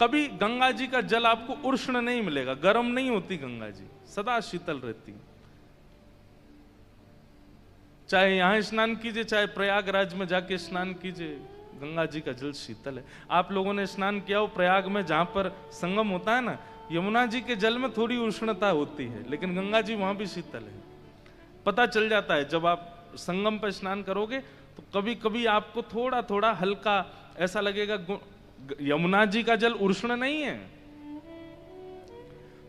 कभी गंगा जी का जल आपको उष्ण नहीं मिलेगा, गर्म नहीं होती गंगा जी, सदा शीतल रहती। चाहे यहां स्नान कीजिए, चाहे प्रयागराज में जाके स्नान कीजिए, गंगा जी का जल शीतल है। आप लोगों ने स्नान किया हो प्रयाग में, जहां पर संगम होता है ना, यमुना जी के जल में थोड़ी उष्णता होती है, लेकिन गंगा जी वहां भी शीतल है। पता चल जाता है जब आप संगम पर स्नान करोगे, तो कभी कभी आपको थोड़ा थोड़ा हल्का ऐसा लगेगा, यमुना जी का जल उष्ण नहीं है,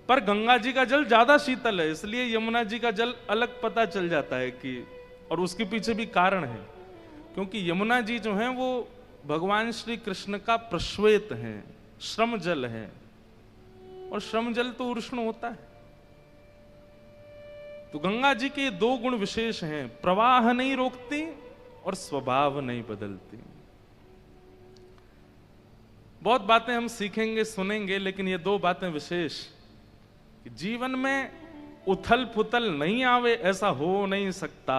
पर गंगा जी का जल ज्यादा शीतल है, इसलिए यमुना जी का जल अलग पता चल जाता है कि, और उसके पीछे भी कारण है, क्योंकि यमुना जी जो है वो भगवान श्री कृष्ण का प्रश्वेत है, श्रम जल है, और श्रम जल तो उष्ण होता है। तो गंगा जी के दो गुण विशेष हैं, प्रवाह नहीं रोकती और स्वभाव नहीं बदलती। बहुत बातें हम सीखेंगे सुनेंगे, लेकिन ये दो बातें विशेष, जीवन में उथल पुथल नहीं आवे ऐसा हो नहीं सकता।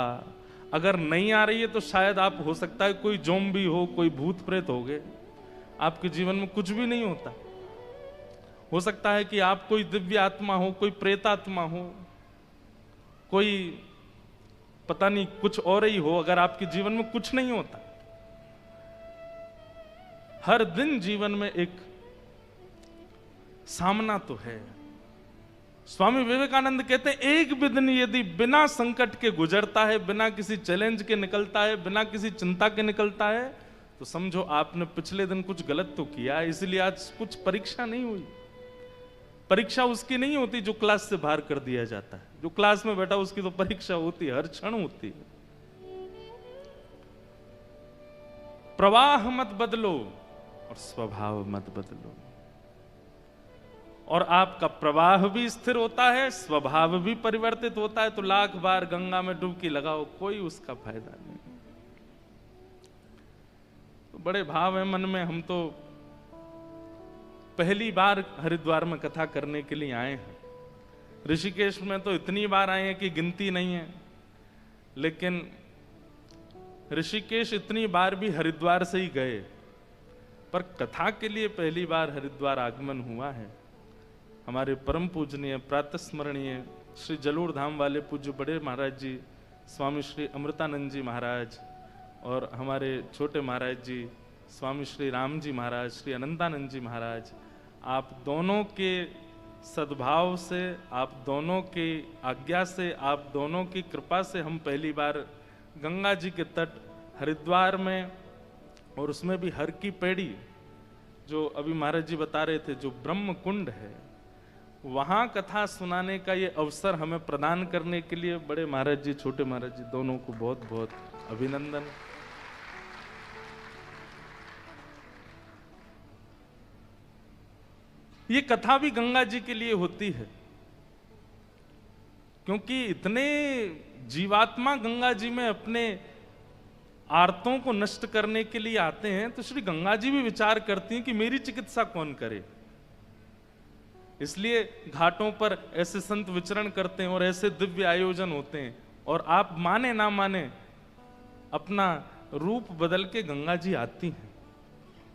अगर नहीं आ रही है तो शायद आप, हो सकता है कोई ज़ॉम्बी हो, कोई भूत प्रेत हो गए, आपके जीवन में कुछ भी नहीं होता। हो सकता है कि आप कोई दिव्य आत्मा हो, कोई प्रेतात्मा हो, कोई पता नहीं कुछ और ही हो, अगर आपके जीवन में कुछ नहीं होता। हर दिन जीवन में एक सामना तो है। स्वामी विवेकानंद कहते हैं, एक भी दिन यदि बिना संकट के गुजरता है, बिना किसी चैलेंज के निकलता है, बिना किसी चिंता के निकलता है, तो समझो आपने पिछले दिन कुछ गलत तो किया, इसलिए आज कुछ परीक्षा नहीं हुई। परीक्षा उसकी नहीं होती जो क्लास से बाहर कर दिया जाता है, जो क्लास में बैठा उसकी तो परीक्षा होती है, हर क्षण होती है। प्रवाह मत बदलो और स्वभाव मत बदलो, और आपका प्रवाह भी स्थिर होता है, स्वभाव भी परिवर्तित होता है, तो लाख बार गंगा में डुबकी लगाओ, कोई उसका फायदा नहीं। तो बड़े भाव है मन में। हम तो पहली बार हरिद्वार में कथा करने के लिए आए हैं। ऋषिकेश में तो इतनी बार आए हैं कि गिनती नहीं है, लेकिन ऋषिकेश इतनी बार भी हरिद्वार से ही गए, पर कथा के लिए पहली बार हरिद्वार आगमन हुआ है। हमारे परम पूजनीय प्रातस्मरणीय श्री जलोढ़ धाम वाले पूज्य बड़े महाराज जी स्वामी श्री अमृतानंद जी महाराज, और हमारे छोटे महाराज जी स्वामी श्री राम जी महाराज, श्री अनंतानंद जी महाराज, आप दोनों के सद्भाव से, आप दोनों की आज्ञा से, आप दोनों की कृपा से हम पहली बार गंगा जी के तट हरिद्वार में, और उसमें भी हर की पेड़ी, जो अभी महाराज जी बता रहे थे, जो ब्रह्म कुंड है, वहां कथा सुनाने का ये अवसर हमें प्रदान करने के लिए बड़े महाराज जी, छोटे महाराज जी दोनों को बहुत बहुत अभिनंदन। ये कथा भी गंगा जी के लिए होती है, क्योंकि इतने जीवात्मा गंगा जी में अपने आर्तों को नष्ट करने के लिए आते हैं, तो श्री गंगा जी भी विचार करती हैं कि मेरी चिकित्सा कौन करे। इसलिए घाटों पर ऐसे संत विचरण करते हैं और ऐसे दिव्य आयोजन होते हैं, और आप माने ना माने अपना रूप बदल के गंगा जी आती हैं,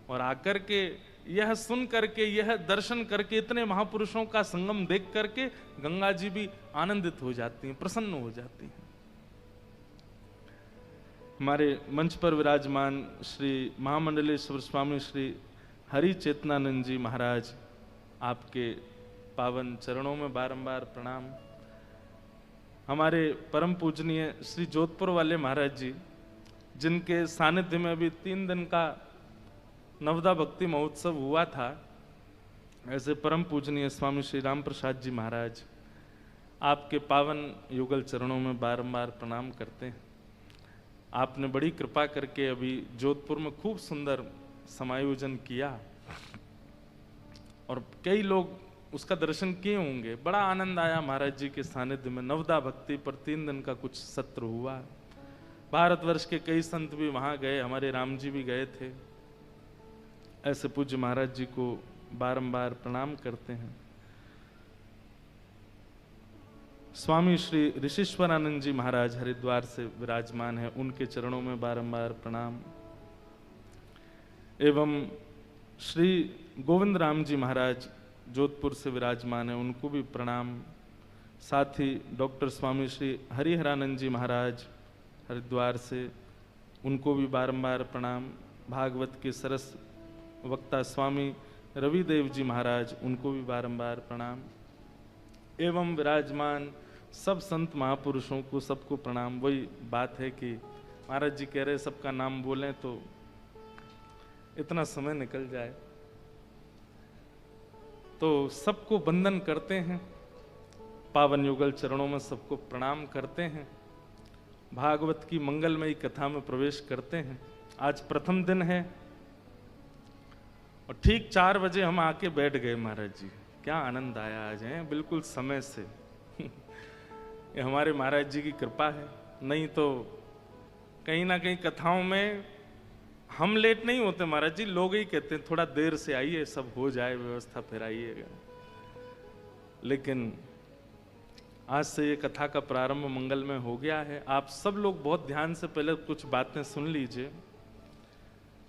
और आकर के यह सुन करके, यह दर्शन करके, इतने महापुरुषों का संगम देख करके गंगा जी भी आनंदित हो जाती हैं, प्रसन्न हो जाती हैं। हमारे मंच पर विराजमान श्री महामंडलेश्वर स्वामी श्री हरि चेतनानंद जी महाराज, आपके पावन चरणों में बारंबार प्रणाम। हमारे परम पूजनीय श्री जोधपुर वाले महाराज जी, जिनके सानिध्य में भी 3 दिन का नवदा भक्ति महोत्सव हुआ था, ऐसे परम पूजनीय स्वामी श्री राम प्रसाद जी महाराज, आपके पावन युगल चरणों में बारंबार प्रणाम करते हैं। आपने बड़ी कृपा करके अभी जोधपुर में खूब सुंदर समायोजन किया, और कई लोग उसका दर्शन किए होंगे। बड़ा आनंद आया महाराज जी के सानिध्य में। नवदा भक्ति पर 3 दिन का कुछ सत्र हुआ। भारतवर्ष के कई संत भी वहां गए, हमारे राम जी भी गए थे। ऐसे पूज्य महाराज जी को बारंबार प्रणाम करते हैं। स्वामी श्री ऋषिश्वरानंद जी महाराज हरिद्वार से विराजमान है, उनके चरणों में बारंबार प्रणाम। एवं श्री गोविंद राम जी महाराज जोधपुर से विराजमान है, उनको भी प्रणाम। साथ ही डॉक्टर स्वामी श्री हरिहरानंद जी महाराज हरिद्वार से, उनको भी बारंबार प्रणाम। भागवत के सरस वक्ता स्वामी रविदेव जी महाराज, उनको भी बारंबार प्रणाम। एवं विराजमान सब संत महापुरुषों को सबको प्रणाम। वही बात है कि महाराज जी कह रहे सबका नाम बोलें तो इतना समय निकल जाए, तो सबको वंदन करते हैं, पावन युगल चरणों में सबको प्रणाम करते हैं, भागवत की मंगलमयी कथा में प्रवेश करते हैं। आज प्रथम दिन है और ठीक 4 बजे हम आके बैठ गए महाराज जी। क्या आनंद आया आज, है बिल्कुल समय से। ये हमारे महाराज जी की कृपा है, नहीं तो कहीं ना कहीं कथाओं में हम लेट नहीं होते महाराज जी, लोग ही कहते हैं थोड़ा देर से आइए, सब हो जाए व्यवस्था, फिर आइएगा। लेकिन आज से ये कथा का प्रारंभ मंगल में हो गया है। आप सब लोग बहुत ध्यान से पहले कुछ बातें सुन लीजिए।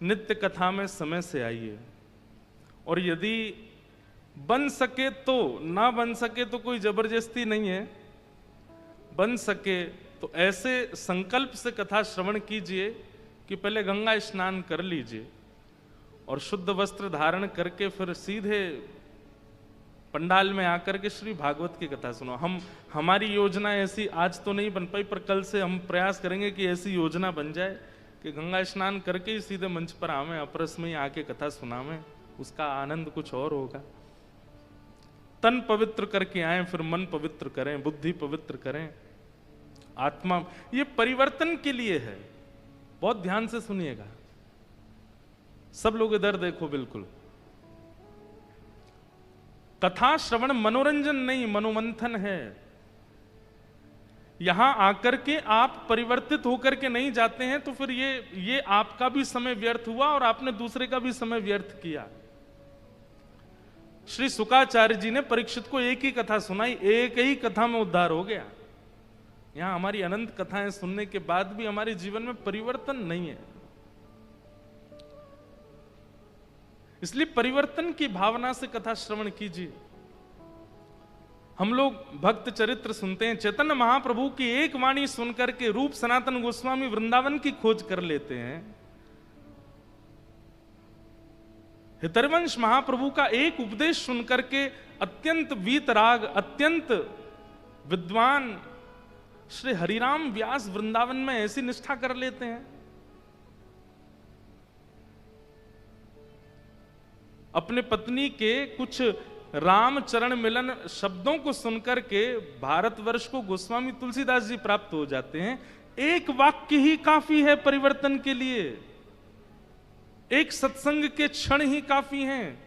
नित्य कथा में समय से आइए, और यदि बन सके तो, ना बन सके तो कोई जबरदस्ती नहीं है, बन सके तो ऐसे संकल्प से कथा श्रवण कीजिए कि पहले गंगा स्नान कर लीजिए और शुद्ध वस्त्र धारण करके फिर सीधे पंडाल में आकर के श्री भागवत की कथा सुनो। हमारी योजना ऐसी आज तो नहीं बन पाई, पर कल से हम प्रयास करेंगे कि ऐसी योजना बन जाए कि गंगा स्नान करके ही सीधे मंच पर आवें, अपरस में ही आके कथा सुनावें। उसका आनंद कुछ और होगा। तन पवित्र करके आए, फिर मन पवित्र करें, बुद्धि पवित्र करें, आत्मा। ये परिवर्तन के लिए है, बहुत ध्यान से सुनिएगा। सब लोग इधर देखो, बिल्कुल। कथा श्रवण मनोरंजन नहीं, मनोमंथन है। यहां आकर के आप परिवर्तित होकर के नहीं जाते हैं तो फिर ये आपका भी समय व्यर्थ हुआ और आपने दूसरे का भी समय व्यर्थ किया। श्री शुकाचार्य जी ने परीक्षित को एक ही कथा सुनाई, एक ही कथा में उद्धार हो गया। यहां हमारी अनंत कथाएं सुनने के बाद भी हमारे जीवन में परिवर्तन नहीं है। इसलिए परिवर्तन की भावना से कथा श्रवण कीजिए। हम लोग भक्त चरित्र सुनते हैं, चैतन्य महाप्रभु की एक वाणी सुनकर के रूप सनातन गोस्वामी वृंदावन की खोज कर लेते हैं। हितरवंश महाप्रभु का एक उपदेश सुनकर के अत्यंत वीतराग, अत्यंत विद्वान श्री हरिराम व्यास वृंदावन में ऐसी निष्ठा कर लेते हैं। अपने पत्नी के कुछ राम चरण मिलन शब्दों को सुनकर के भारतवर्ष को गोस्वामी तुलसीदास जी प्राप्त हो जाते हैं। एक वाक्य ही काफी है परिवर्तन के लिए, एक सत्संग के क्षण ही काफी हैं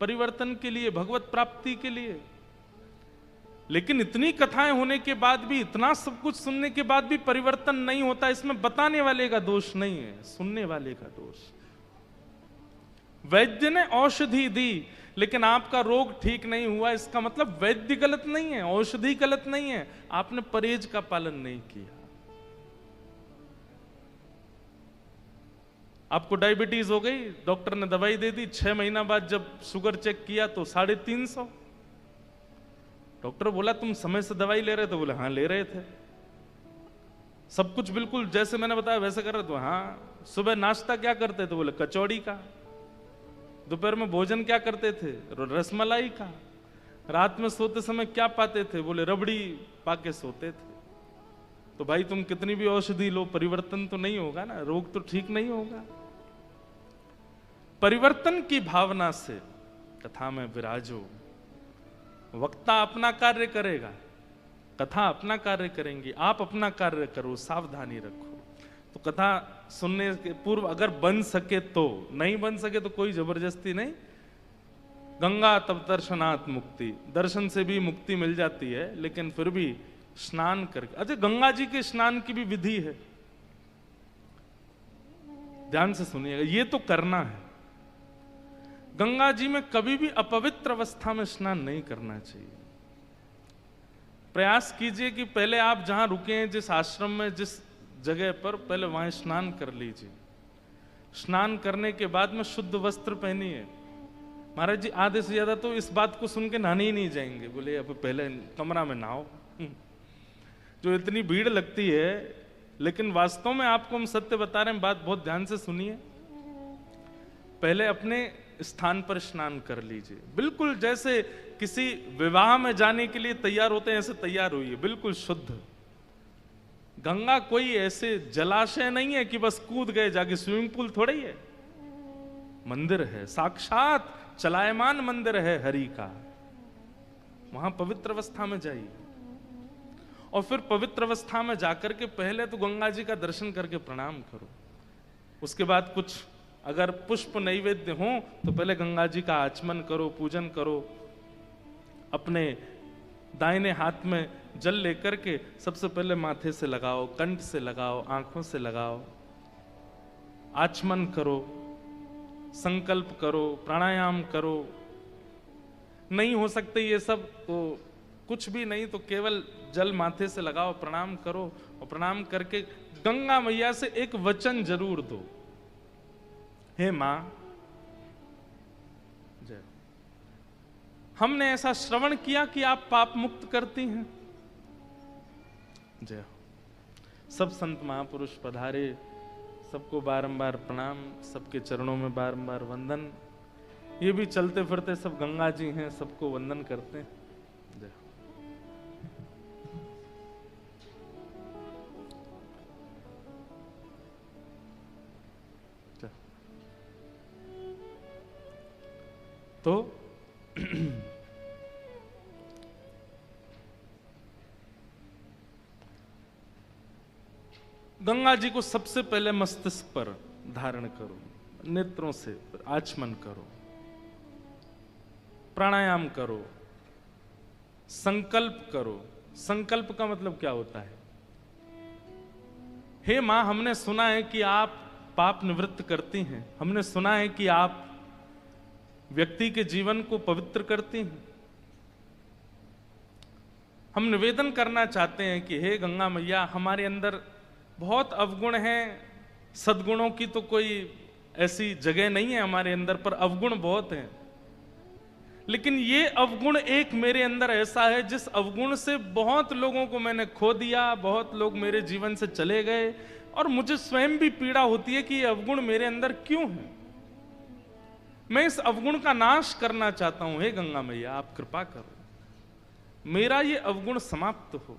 परिवर्तन के लिए, भगवत प्राप्ति के लिए। लेकिन इतनी कथाएं होने के बाद भी, इतना सब कुछ सुनने के बाद भी परिवर्तन नहीं होता। इसमें बताने वाले का दोष नहीं है, सुनने वाले का दोष। वैद्य ने औषधि दी लेकिन आपका रोग ठीक नहीं हुआ, इसका मतलब वैद्य गलत नहीं है, औषधि गलत नहीं है, आपने परहेज का पालन नहीं किया। आपको डायबिटीज हो गई, डॉक्टर ने दवाई दे दी, 6 महीना बाद जब शुगर चेक किया तो 350। डॉक्टर बोला तुम समय से दवाई ले रहे थे? बोले हाँ ले रहे थे। सब कुछ बिल्कुल जैसे मैंने बताया वैसे कर रहे थे? हाँ। सुबह नाश्ता क्या करते थे? बोले कचौड़ी का। दोपहर में भोजन क्या करते थे? रसमलाई का। रात में सोते समय क्या पाते थे? बोले रबड़ी पाके सोते थे। तो भाई तुम कितनी भी औषधि लो, परिवर्तन तो नहीं होगा ना, रोग तो ठीक नहीं होगा। परिवर्तन की भावना से कथा में विराजो। वक्ता अपना कार्य करेगा, कथा अपना कार्य करेंगी, आप अपना कार्य करो, सावधानी रखो। तो कथा सुनने के पूर्व अगर बन सके तो, नहीं बन सके तो कोई जबरदस्ती नहीं। गंगा तब दर्शनात् मुक्ति, दर्शन से भी मुक्ति मिल जाती है, लेकिन फिर भी स्नान करके। अच्छा, गंगा जी के स्नान की भी विधि है, ध्यान से सुनिएगा, ये तो करना है। गंगा जी में कभी भी अपवित्र अवस्था में स्नान नहीं करना चाहिए। प्रयास कीजिए कि पहले आप जहां रुके हैं, जिस आश्रम में, जिस जगह पर, पहले वहां स्नान कर लीजिए। स्नान करने के बाद में शुद्ध वस्त्र पहनिए, महाराज जी आधे से ज्यादा तो इस बात को सुन के नहाने ही नहीं जाएंगे, बोले अब पहले कमरा में नहाओ। जो इतनी भीड़ लगती है, लेकिन वास्तव में आपको हम सत्य बता रहे हैं, बात बहुत ध्यान से सुनिए। पहले अपने स्थान पर स्नान कर लीजिए, बिल्कुल जैसे किसी विवाह में जाने के लिए तैयार होते हैं ऐसे तैयार होइए, बिल्कुल शुद्ध। गंगा कोई ऐसे जलाशय नहीं है कि बस कूद गए जाके, स्विमिंग पूल थोड़ा ही है, मंदिर है, साक्षात चलायमान मंदिर है हरि का। वहां पवित्र अवस्था में जाइए और फिर पवित्र अवस्था में जाकर के पहले तो गंगा जी का दर्शन करके प्रणाम करो। उसके बाद कुछ अगर पुष्प नैवेद्य हो तो पहले गंगा जी का आचमन करो, पूजन करो। अपने दाहिने हाथ में जल लेकर के सबसे पहले माथे से लगाओ, कंठ से लगाओ, आंखों से लगाओ, आचमन करो, संकल्प करो, प्राणायाम करो। नहीं हो सकते ये सब तो कुछ भी नहीं तो केवल जल माथे से लगाओ, प्रणाम करो और प्रणाम करके गंगा मैया से एक वचन जरूर दो, हे मां जय। हमने ऐसा श्रवण किया कि आप पाप मुक्त करती हैं, जय। सब संत महापुरुष पधारे, सबको बारंबार प्रणाम, सबके चरणों में बारंबार वंदन। ये भी चलते फिरते सब गंगा जी हैं, सबको वंदन करते हैं, जय। तो गंगा जी को सबसे पहले मस्तिष्क पर धारण करो, नेत्रों से आचमन करो, प्राणायाम करो, संकल्प करो। संकल्प का मतलब क्या होता है? हे मां, हमने सुना है कि आप पाप निवृत्त करती हैं, हमने सुना है कि आप व्यक्ति के जीवन को पवित्र करती हैं। हम निवेदन करना चाहते हैं कि हे गंगा मैया, हमारे अंदर बहुत अवगुण हैं, सद्गुणों की तो कोई ऐसी जगह नहीं है हमारे अंदर, पर अवगुण बहुत हैं। लेकिन ये अवगुण एक मेरे अंदर ऐसा है जिस अवगुण से बहुत लोगों को मैंने खो दिया, बहुत लोग मेरे जीवन से चले गए और मुझे स्वयं भी पीड़ा होती है कि ये अवगुण मेरे अंदर क्यों है। मैं इस अवगुण का नाश करना चाहता हूं, हे गंगा मैया आप कृपा करो, मेरा ये अवगुण समाप्त हो।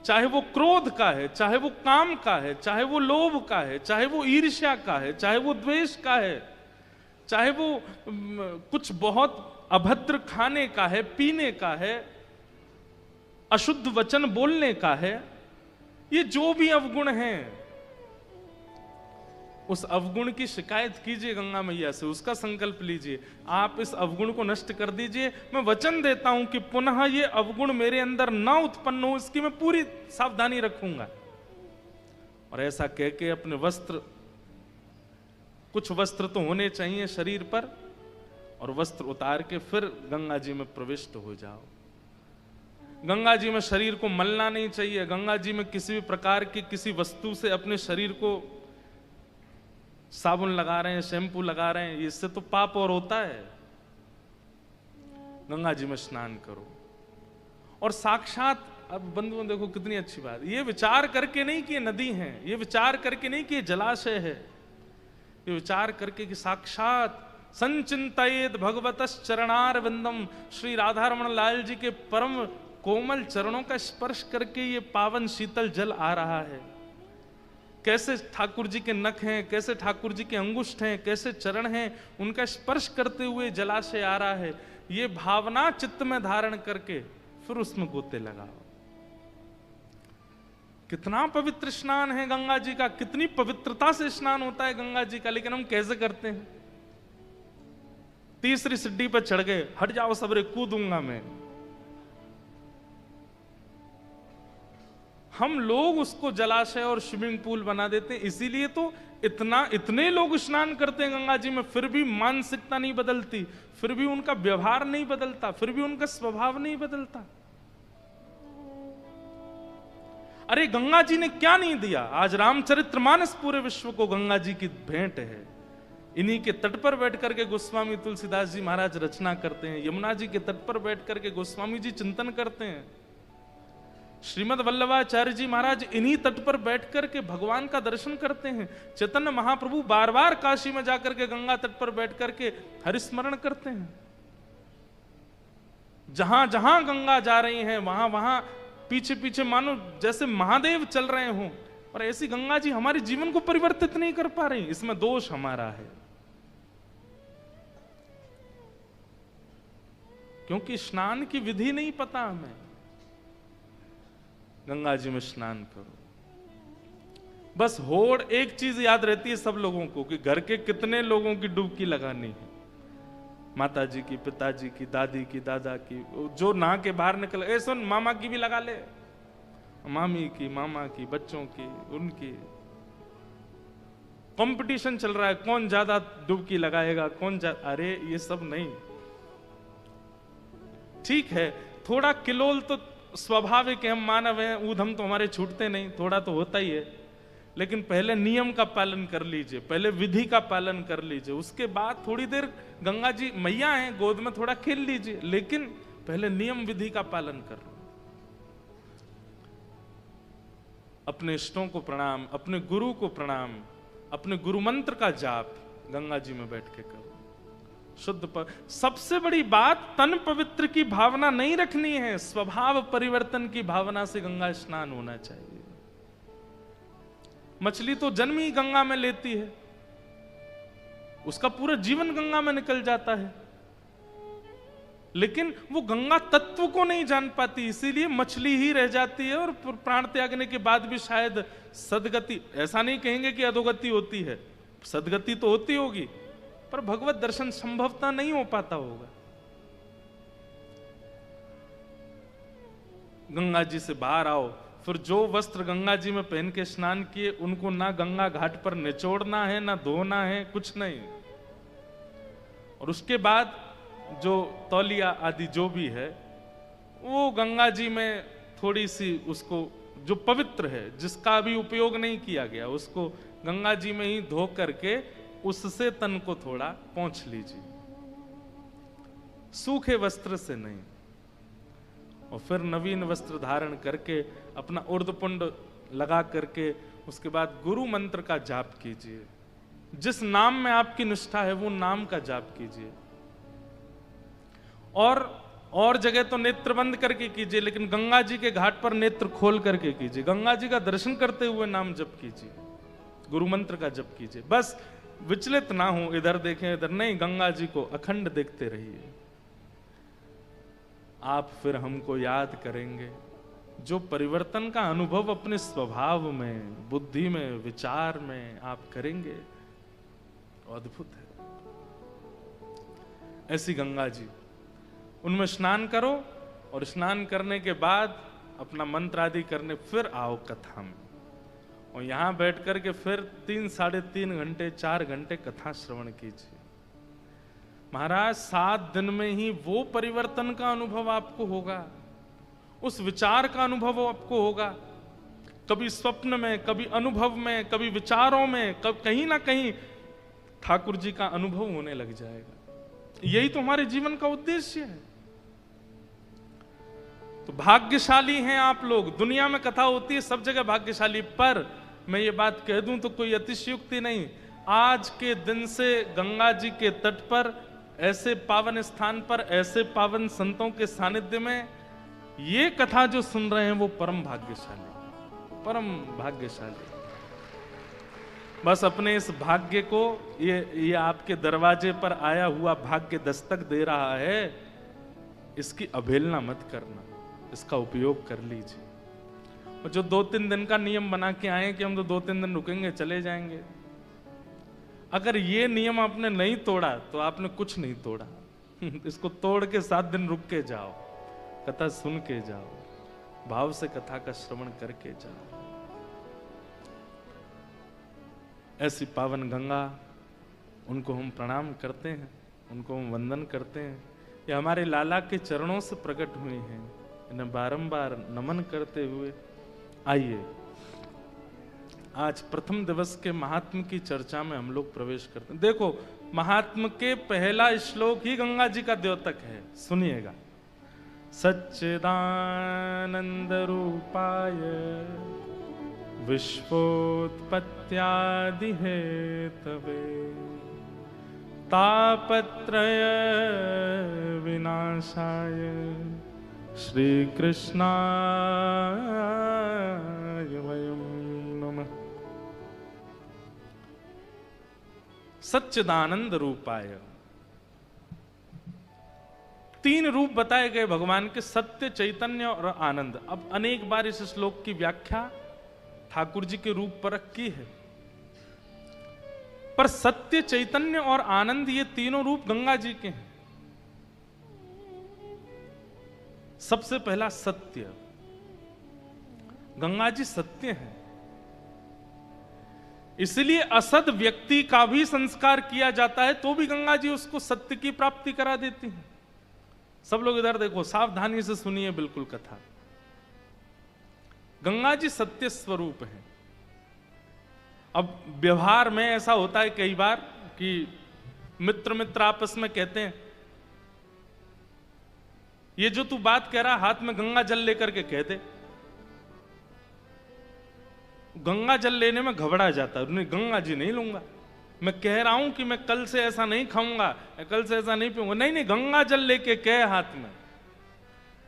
चाहे वो क्रोध का है, चाहे वो काम का है, चाहे वो लोभ का है, चाहे वो ईर्ष्या का है, चाहे वो द्वेष का है, चाहे वो कुछ बहुत अभद्र खाने का है, पीने का है, अशुद्ध वचन बोलने का है, ये जो भी अवगुण हैं, उस अवगुण की शिकायत कीजिए गंगा मैया से, उसका संकल्प लीजिए, आप इस अवगुण को नष्ट कर दीजिए। मैं वचन देता हूं कि पुनः ये अवगुण मेरे अंदर ना उत्पन्न हो, इसकी मैं पूरी सावधानी रखूंगा। और ऐसा कह के अपने वस्त्र, कुछ वस्त्र तो होने चाहिए शरीर पर, और वस्त्र उतार के फिर गंगा जी में प्रविष्ट हो जाओ। गंगा जी में शरीर को मलना नहीं चाहिए। गंगा जी में किसी भी प्रकार की किसी वस्तु से अपने शरीर को, साबुन लगा रहे हैं, शैम्पू लगा रहे हैं, इससे तो पाप और होता है। गंगा जी में स्नान करो और साक्षात, अब बंधुओं देखो कितनी अच्छी बात, ये विचार करके नहीं कि ये नदी है, ये विचार करके नहीं कि ये जलाशय है, ये विचार करके कि साक्षात संचिंतयेत भगवतस् चरणारविंदम, श्री राधा रमण लाल जी के परम कोमल चरणों का स्पर्श करके ये पावन शीतल जल आ रहा है। कैसे ठाकुर जी के नख हैं, कैसे ठाकुर जी के अंगुष्ठ हैं, कैसे चरण हैं, उनका स्पर्श करते हुए जलाशय आ रहा है। ये भावना चित्त में धारण करके फिर उसमें गोते लगाओ। कितना पवित्र स्नान है गंगा जी का, कितनी पवित्रता से स्नान होता है गंगा जी का, लेकिन हम कैसे करते हैं? तीसरी सीढ़ी पर चढ़ गए, हट जाओ सबरे, कूदूंगा मैं। हम लोग उसको जलाशय और स्विमिंग पूल बना देते हैं। इसीलिए तो इतने लोग स्नान करते हैं गंगा जी में, फिर भी मानसिकता नहीं बदलती, फिर भी उनका व्यवहार नहीं बदलता, फिर भी उनका स्वभाव नहीं बदलता। अरे गंगा जी ने क्या नहीं दिया? आज रामचरितमानस पूरे विश्व को गंगा जी की भेंट है। इन्हीं के तट पर बैठ करके गोस्वामी तुलसीदास जी महाराज रचना करते हैं। यमुना जी के तट पर बैठ करके गोस्वामी जी चिंतन करते हैं। श्रीमद् वल्लभाचार्य जी महाराज इन्हीं तट पर बैठ करके भगवान का दर्शन करते हैं। चैतन्य महाप्रभु बार बार काशी में जाकर के गंगा तट पर बैठ करके हरिस्मरण करते हैं। जहां जहां गंगा जा रही हैं वहां वहां पीछे पीछे मानो जैसे महादेव चल रहे हों, और ऐसी गंगा जी हमारे जीवन को परिवर्तित नहीं कर पा रही। इसमें दोष हमारा है, क्योंकि स्नान की विधि नहीं पता हमें। गंगा जी में स्नान करो, बस होड़ एक चीज याद रहती है सब लोगों को कि घर के कितने लोगों की डुबकी लगानी है। माता जी की, पिताजी की, दादी की, दादा की, जो नहा के बाहर निकल, ए सुन मामा की भी लगा ले, मामी की, मामा की, बच्चों की, उनकी कंपटीशन चल रहा है, कौन ज्यादा डुबकी लगाएगा, कौन ज्यादा। अरे ये सब नहीं। ठीक है, थोड़ा किलोल तो स्वाभाविक है, हम मानव हैं, ऊधम तो हमारे छूटते नहीं, थोड़ा तो होता ही है। लेकिन पहले नियम का पालन कर लीजिए, पहले विधि का पालन कर लीजिए, उसके बाद थोड़ी देर गंगा जी मैया हैं गोद में थोड़ा खेल लीजिए, लेकिन पहले नियम विधि का पालन कर लो। अपने इष्टों को प्रणाम, अपने गुरु को प्रणाम, अपने गुरु मंत्र का जाप गंगा जी में बैठ के करो। शुद्ध सबसे बड़ी बात, तन पवित्र की भावना नहीं रखनी है, स्वभाव परिवर्तन की भावना से गंगा स्नान होना चाहिए। मछली तो जन्म ही गंगा में लेती है, उसका पूरा जीवन गंगा में निकल जाता है, लेकिन वो गंगा तत्व को नहीं जान पाती, इसीलिए मछली ही रह जाती है। और प्राण त्यागने के बाद भी शायद सदगति, ऐसा नहीं कहेंगे कि अधोगति होती है, सदगति तो होती होगी, पर भगवत दर्शन संभवतः नहीं हो पाता होगा। गंगा जी से बाहर आओ, फिर जो वस्त्र गंगा जी में पहन के स्नान किए उनको ना गंगा घाट पर निचोड़ना है, ना धोना है, कुछ नहीं। और उसके बाद जो तौलिया आदि जो भी है वो गंगा जी में थोड़ी सी उसको, जो पवित्र है जिसका अभी उपयोग नहीं किया गया, उसको गंगा जी में ही धो करके उससे तन को थोड़ा पोंछ लीजिए, सूखे वस्त्र से नहीं। और फिर नवीन वस्त्र धारण करके अपना उर्धपुंड लगा करके उसके बाद गुरु मंत्र का जाप कीजिए। जिस नाम में आपकी निष्ठा है वो नाम का जाप कीजिए। और जगह तो नेत्र बंद करके कीजिए, लेकिन गंगा जी के घाट पर नेत्र खोल करके कीजिए। गंगा जी का दर्शन करते हुए नाम जप कीजिए, गुरु मंत्र का जप कीजिए। बस विचलित ना हो, इधर देखें इधर नहीं, गंगा जी को अखंड देखते रहिए। आप फिर हमको याद करेंगे। जो परिवर्तन का अनुभव अपने स्वभाव में, बुद्धि में, विचार में आप करेंगे, अद्भुत है। ऐसी गंगा जी, उनमें स्नान करो और स्नान करने के बाद अपना मंत्र आदि करने फिर आओ कथा में, और यहां बैठ करके फिर 3, 3.5 घंटे 4 घंटे कथा श्रवण कीजिए। महाराज 7 दिन में ही वो परिवर्तन का अनुभव आपको होगा, उस विचार का अनुभव आपको होगा। कभी स्वप्न में, कभी अनुभव में, कभी विचारों में, कहीं ना कहीं ठाकुर जी का अनुभव होने लग जाएगा। यही तो हमारे जीवन का उद्देश्य है। तो भाग्यशाली हैं आप लोग। दुनिया में कथा होती है सब जगह भाग्यशाली, पर मैं ये बात कह दूं तो कोई अतिशयोक्ति नहीं। आज के दिन से गंगा जी के तट पर, ऐसे पावन स्थान पर, ऐसे पावन संतों के सानिध्य में ये कथा जो सुन रहे हैं वो परम भाग्यशाली, परम भाग्यशाली। बस अपने इस भाग्य को, ये आपके दरवाजे पर आया हुआ भाग्य दस्तक दे रहा है, इसकी अवहेलना मत करना, इसका उपयोग कर लीजिए। और जो 2-3 दिन का नियम बना के आए कि हम तो 2-3 दिन रुकेंगे चले जाएंगे, अगर ये नियम आपने नहीं तोड़ा तो आपने कुछ नहीं तोड़ा। इसको तोड़ के 7 दिन रुक के जाओ, कथा सुन के जाओ, भाव से कथा का श्रवण करके जाओ। ऐसी पावन गंगा, उनको हम प्रणाम करते हैं, उनको हम वंदन करते हैं। ये हमारे लाला के चरणों से प्रकट हुए हैं, इन्हें बारंबार नमन करते हुए आइए आज प्रथम दिवस के महात्म की चर्चा में हम लोग प्रवेश करते हैं। देखो, महात्म के पहला श्लोक ही गंगा जी का द्योतक है, सुनिएगा। सच्चिदानंद रूपाय विश्वोत्पत्त्यादि हेतवे तापत्रय विनाशाय श्री कृष्णाय वयं नमः। सच्चिदानंद रूपाय, तीन रूप बताए गए भगवान के, सत्य, चैतन्य और आनंद। अब अनेक बार इस श्लोक की व्याख्या ठाकुर जी के रूप पर की है, पर सत्य, चैतन्य और आनंद ये तीनों रूप गंगा जी के हैं। सबसे पहला सत्य, गंगा जी सत्य है, इसलिए असद व्यक्ति का भी संस्कार किया जाता है तो भी गंगा जी उसको सत्य की प्राप्ति करा देती हैं। सब लोग इधर देखो, सावधानी से सुनिए बिल्कुल कथा। गंगा जी सत्य स्वरूप है। अब व्यवहार में ऐसा होता है कई बार कि मित्र मित्र आपस में कहते हैं, ये जो तू बात कह रहा, हाथ में गंगा जल लेकर के कह दे। गंगा जल लेने में घबरा जाता है, नहीं गंगा जी नहीं लूंगा, मैं कह रहा हूं कि मैं कल से ऐसा नहीं खाऊंगा, कल से ऐसा नहीं पीऊंगा। नहीं नहीं, गंगा जल लेके कह हाथ में।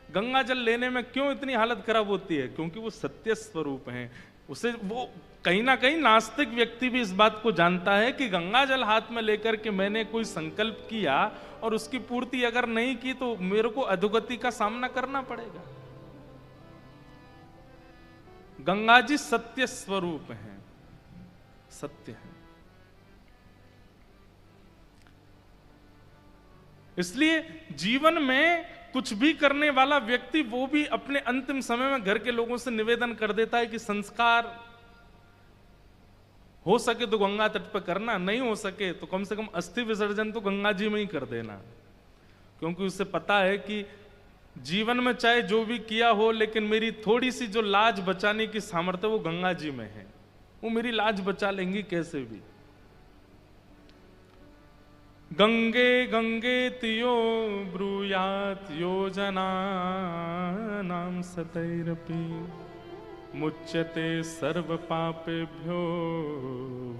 गंगा जल लेने में क्यों इतनी हालत खराब होती है? क्योंकि वो सत्य स्वरूप हैं। उसे वो कहीं ना कहीं नास्तिक व्यक्ति भी इस बात को जानता है कि गंगा जल हाथ में लेकर के मैंने कोई संकल्प किया और उसकी पूर्ति अगर नहीं की तो मेरे को अधोगति का सामना करना पड़ेगा। गंगा जी सत्य स्वरूप हैं, सत्य है। इसलिए जीवन में कुछ भी करने वाला व्यक्ति वो भी अपने अंतिम समय में घर के लोगों से निवेदन कर देता है कि संस्कार हो सके तो गंगा तट पर करना, नहीं हो सके तो कम से कम अस्थि विसर्जन तो गंगा जी में ही कर देना। क्योंकि उसे पता है कि जीवन में चाहे जो भी किया हो, लेकिन मेरी थोड़ी सी जो लाज बचाने की सामर्थ्य वो गंगा जी में है। वो मेरी लाज बचा लेंगी कैसे भी। गंगे गंगे तियो ब्रूयात योजना नाम सतैरपि मुच्यते सर्व पापेभ्यो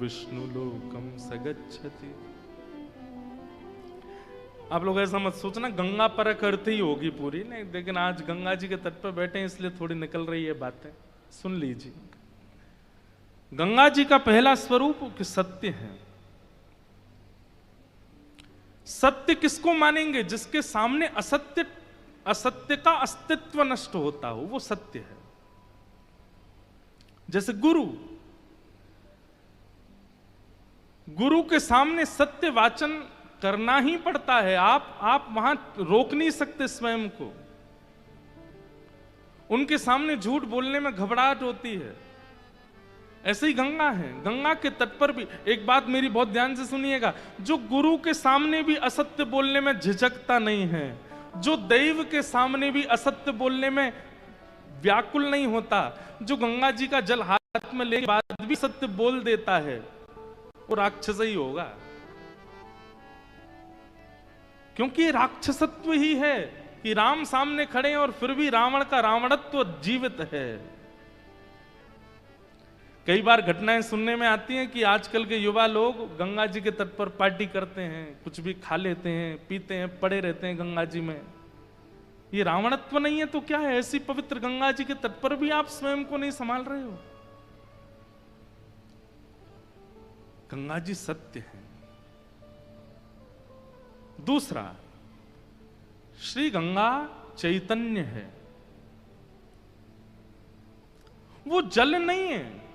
विष्णु लोकम सगच्छति। आप लोग ऐसा मत सोचना गंगा पर करते ही होगी पूरी, नहीं, लेकिन आज गंगा जी के तट पर बैठे हैं इसलिए थोड़ी निकल रही है बातें, सुन लीजिए। गंगा जी का पहला स्वरूप कि सत्य है। सत्य किसको मानेंगे? जिसके सामने असत्य का अस्तित्व नष्ट होता हो, वो सत्य है। जैसे गुरु के सामने सत्य वाचन करना ही पड़ता है। आप वहां रोक नहीं सकते स्वयं को। उनके सामने झूठ बोलने में घबराहट होती है। ऐसे ही गंगा है। गंगा के तट पर भी एक बात मेरी बहुत ध्यान से सुनिएगा, जो गुरु के सामने भी असत्य बोलने में झिझकता नहीं है, जो दैव के सामने भी असत्य बोलने में व्याकुल नहीं होता, जो गंगा जी का जल हाथ में लेके बाद भी सत्य बोल देता है, वो राक्षस ही होगा। क्योंकि ये राक्षसत्व ही है कि राम सामने खड़े हैं और फिर भी रावण का रावणत्व जीवित है। कई बार घटनाएं सुनने में आती हैं कि आजकल के युवा लोग गंगा जी के तट पर पार्टी करते हैं, कुछ भी खा लेते हैं, पीते हैं, पड़े रहते हैं गंगा जी में। ये रावणत्व नहीं है तो क्या है? ऐसी पवित्र गंगा जी के तट पर भी आप स्वयं को नहीं संभाल रहे हो। गंगा जी सत्य है। दूसरा, श्री गंगा चैतन्य है। वो जल नहीं है।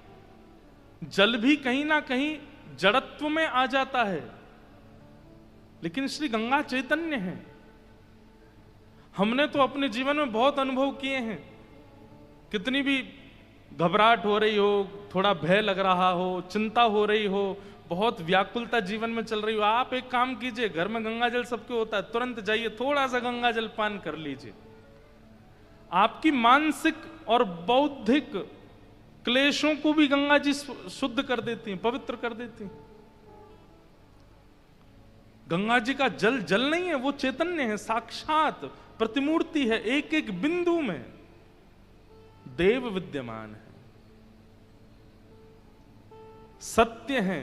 जल भी कहीं ना कहीं जड़त्व में आ जाता है, लेकिन श्री गंगा चैतन्य है। हमने तो अपने जीवन में बहुत अनुभव किए हैं। कितनी भी घबराहट हो रही हो, थोड़ा भय लग रहा हो, चिंता हो रही हो, बहुत व्याकुलता जीवन में चल रही हो, आप एक काम कीजिए, घर में गंगा जल सबके होता है, तुरंत जाइए थोड़ा सा गंगा जल पान कर लीजिए। आपकी मानसिक और बौद्धिक क्लेशों को भी गंगा जी शुद्ध कर देती हैं, पवित्र कर देती हैं। गंगा जी का जल जल नहीं है, वो चैतन्य है, साक्षात प्रतिमूर्ति है, एक एक बिंदु में देव विद्यमान है, सत्य है,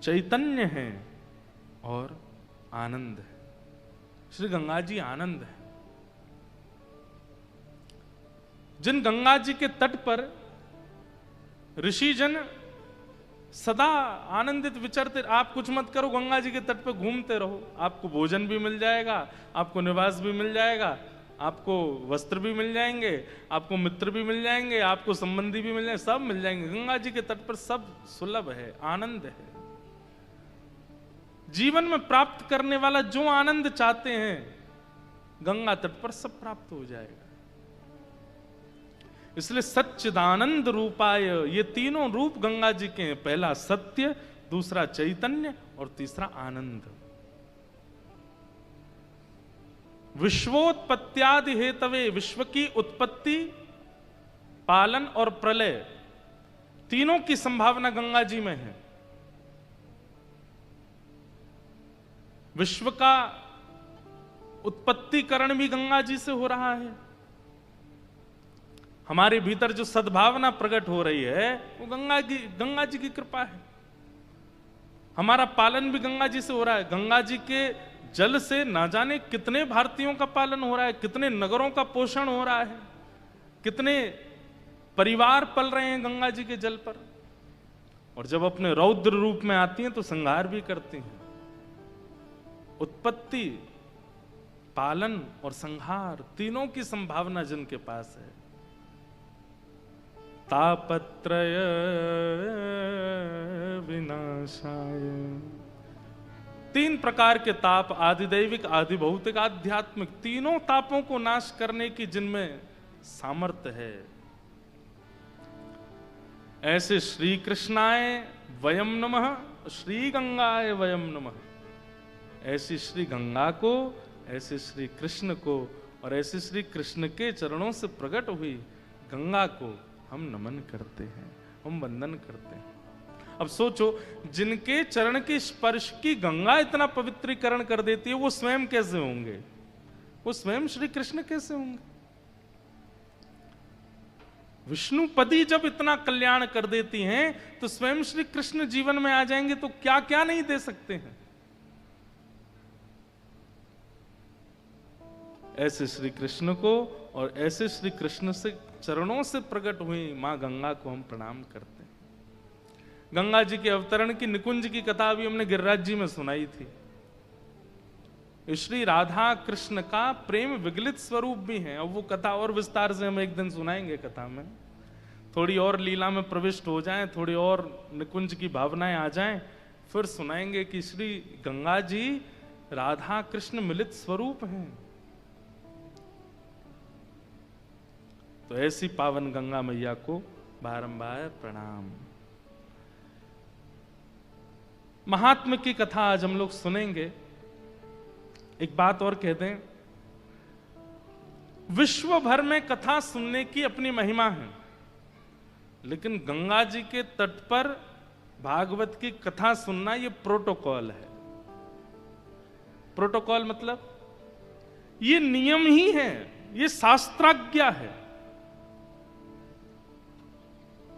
चैतन्य है और आनंद है। श्री गंगा जी आनंद है। जिन गंगा जी के तट पर ऋषिजन सदा आनंदित विचरते, आप कुछ मत करो, गंगा जी के तट पर घूमते रहो, आपको भोजन भी मिल जाएगा, आपको निवास भी मिल जाएगा, आपको वस्त्र भी मिल जाएंगे, आपको मित्र भी मिल जाएंगे, आपको संबंधी भी मिल जाएंगे, सब मिल जाएंगे। गंगा जी के तट पर सब सुलभ है, आनंद है। जीवन में प्राप्त करने वाला जो आनंद चाहते हैं, गंगा तट पर सब प्राप्त हो जाएगा। इसलिए सच्चिदानंद रूपाय, ये तीनों रूप गंगा जी के हैं। पहला सत्य, दूसरा चैतन्य और तीसरा आनंद। विश्वोत्पत्त्यादि हेतवे, विश्व की उत्पत्ति, पालन और प्रलय, तीनों की संभावना गंगा जी में है। विश्व का उत्पत्तिकरण भी गंगा जी से हो रहा है। हमारे भीतर जो सद्भावना प्रकट हो रही है वो गंगा जी की कृपा है। हमारा पालन भी गंगा जी से हो रहा है। गंगा जी के जल से ना जाने कितने भारतीयों का पालन हो रहा है, कितने नगरों का पोषण हो रहा है, कितने परिवार पल रहे हैं गंगा जी के जल पर। और जब अपने रौद्र रूप में आती हैं तो संहार भी करती हैं। उत्पत्ति, पालन और संहार, तीनों की संभावना जिनके पास है। तापत्रय विनाशाय, तीन प्रकार के ताप, आदिदैविक, आदि भौतिक, आध्यात्मिक, तीनों तापों को नाश करने की जिनमें सामर्थ्य है, ऐसे श्री कृष्णाय वयम नमः, श्री गंगाय वयम नमः। ऐसी श्री गंगा को, ऐसे श्री कृष्ण को और ऐसे श्री कृष्ण के चरणों से प्रकट हुई गंगा को हम नमन करते हैं, हम वंदन करते हैं। अब सोचो, जिनके चरण के स्पर्श की गंगा इतना पवित्रीकरण कर देती है, वो स्वयं कैसे होंगे? वो स्वयं श्री कृष्ण कैसे होंगे? विष्णुपदी जब इतना कल्याण कर देती हैं तो स्वयं श्री कृष्ण जीवन में आ जाएंगे तो क्या क्या नहीं दे सकते हैं। ऐसे श्री कृष्ण को और ऐसे श्री कृष्ण से चरणों से प्रकट हुई मां गंगा को हम प्रणाम करते हैं। गंगा जी के अवतरण की निकुंज की कथा भी हमने गिरिराज जी में सुनाई थी। श्री राधा कृष्ण का प्रेम विगलित स्वरूप भी है। अब वो कथा और विस्तार से हम एक दिन सुनाएंगे। कथा में थोड़ी और लीला में प्रविष्ट हो जाएं, थोड़ी और निकुंज की भावनाएं आ जाएं, फिर सुनाएंगे कि श्री गंगा जी राधा कृष्ण मिलित स्वरूप हैं। तो ऐसी पावन गंगा मैया को बारंबार प्रणाम। महात्मा की कथा आज हम लोग सुनेंगे। एक बात और कह दें, विश्व भर में कथा सुनने की अपनी महिमा है, लेकिन गंगा जी के तट पर भागवत की कथा सुनना ये प्रोटोकॉल है। प्रोटोकॉल मतलब ये नियम ही है, ये शास्त्राज्ञा है।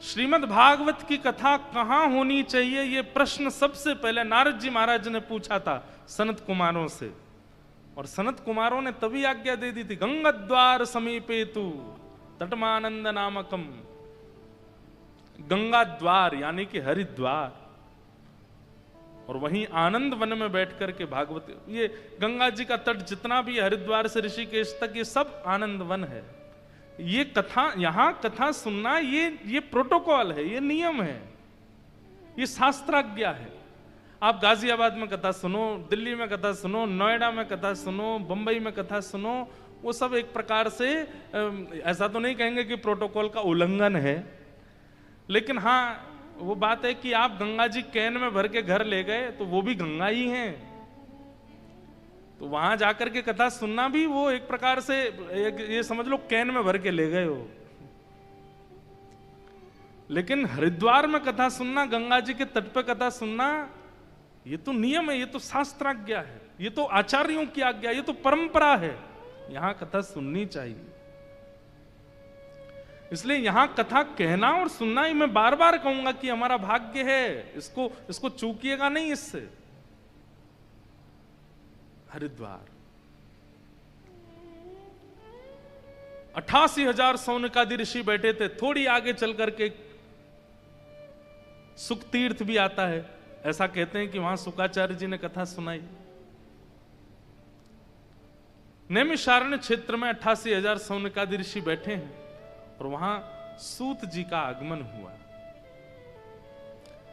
श्रीमद् भागवत की कथा कहां होनी चाहिए, यह प्रश्न सबसे पहले नारद जी महाराज ने पूछा था सनत कुमारों से, और सनत कुमारों ने तभी आज्ञा दे दी थी, गंगाद्वार समीपे तु तटमानंद नामकम। गंगा द्वार यानी कि हरिद्वार, और वहीं आनंद वन में बैठ करके भागवत, ये गंगा जी का तट जितना भी हरिद्वार से ऋषिकेश तक ये सब आनंद वन है। ये कथा, यहां कथा सुनना ये प्रोटोकॉल है, ये नियम है, ये शास्त्राज्ञा है। आप गाजियाबाद में कथा सुनो, दिल्ली में कथा सुनो, नोएडा में कथा सुनो, बंबई में कथा सुनो, वो सब एक प्रकार से ऐसा तो नहीं कहेंगे कि प्रोटोकॉल का उल्लंघन है, लेकिन हाँ वो बात है कि आप गंगा जी कैन में भर के घर ले गए तो वो भी गंगा ही हैं, तो वहां जाकर के कथा सुनना भी वो एक प्रकार से ये समझ लो कैन में भर के ले गए हो। लेकिन हरिद्वार में कथा सुनना, गंगा जी के तट पर कथा सुनना, ये तो नियम है, ये तो शास्त्राज्ञा है, ये तो आचार्यों की आज्ञा, ये तो परंपरा है, यहां कथा सुननी चाहिए। इसलिए यहां कथा कहना और सुनना ही मैं बार बार कहूंगा कि हमारा भाग्य है, इसको चूकिएगा नहीं इससे। हरिद्वार 88,000 सौनकादि ऋषि बैठे थे। थोड़ी आगे चल करके सुख तीर्थ भी आता है, ऐसा कहते हैं कि वहां शुकाचार्य जी ने कथा सुनाई। नैमिषारण्य क्षेत्र में 88,000 सौनकादि ऋषि बैठे हैं और वहां सूत जी का आगमन हुआ।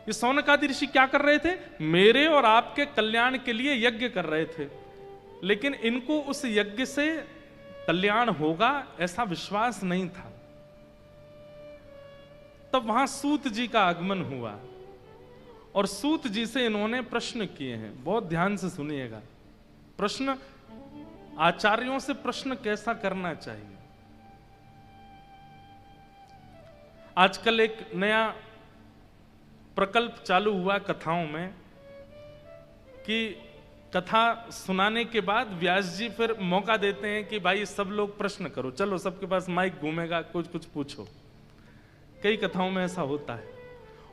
ये सौनकादि ऋषि क्या कर रहे थे? मेरे और आपके कल्याण के लिए यज्ञ कर रहे थे, लेकिन इनको उस यज्ञ से कल्याण होगा ऐसा विश्वास नहीं था। तब वहां सूत जी का आगमन हुआ और सूत जी से इन्होंने प्रश्न किए हैं। बहुत ध्यान से सुनिएगा। प्रश्न, आचार्यों से प्रश्न कैसा करना चाहिए। आजकल एक नया प्रकल्प चालू हुआ कथाओं में कि कथा सुनाने के बाद व्यास जी फिर मौका देते हैं कि भाई सब लोग प्रश्न करो, चलो सबके पास माइक घूमेगा, कुछ कुछ पूछो। कई कथाओं में ऐसा होता है